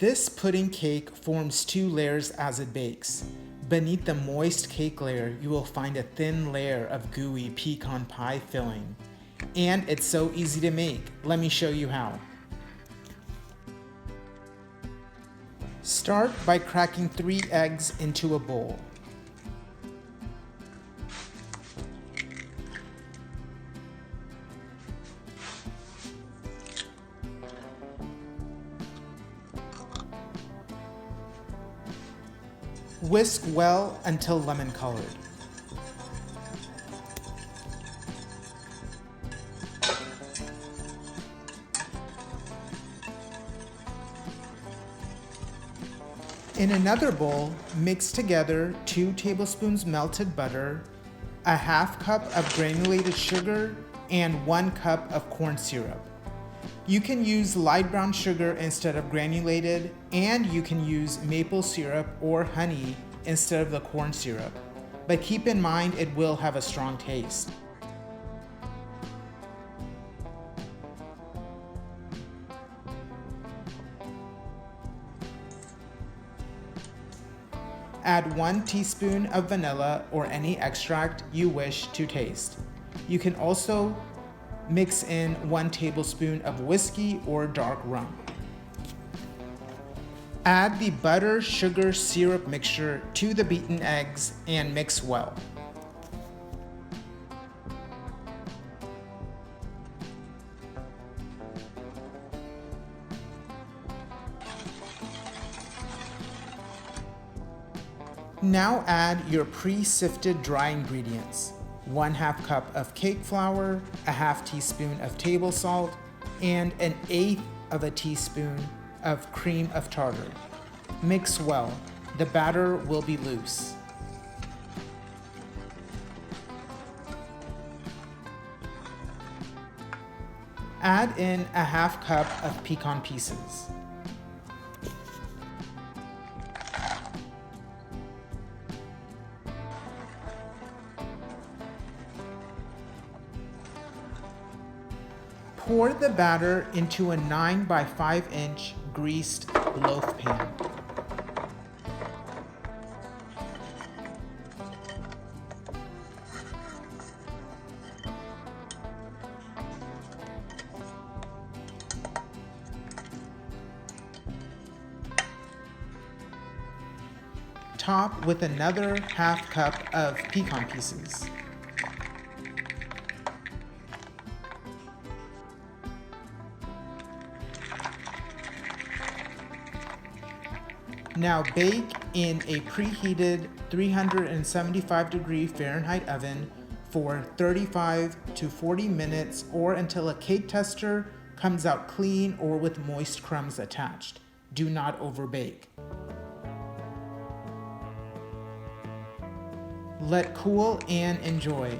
This pudding cake forms two layers as it bakes. Beneath the moist cake layer, you will find a thin layer of gooey pecan pie filling. And it's so easy to make. Let me show you how. Start by cracking 3 eggs into a bowl. Whisk well until lemon colored. In another bowl, mix together 2 tablespoons melted butter, a half cup of granulated sugar, and 1 cup of corn syrup. You can use light brown sugar instead of granulated, and you can use maple syrup or honey instead of the corn syrup. But keep in mind it will have a strong taste. Add 1 teaspoon of vanilla or any extract you wish to taste. You can also mix in 1 tablespoon of whiskey or dark rum. Add the butter, sugar, syrup mixture to the beaten eggs and mix well. Now add your pre-sifted dry ingredients. 1/2 cup of cake flour, a half teaspoon of table salt, and 1/8 of a teaspoon of cream of tartar. Mix well. The batter will be loose. Add in a half cup of pecan pieces. Pour the batter into a 9 by 5 inch greased loaf pan. Top with another half cup of pecan pieces. Now bake in a preheated 375-degree Fahrenheit oven for 35 to 40 minutes or until a cake tester comes out clean or with moist crumbs attached. Do not overbake. Let cool and enjoy.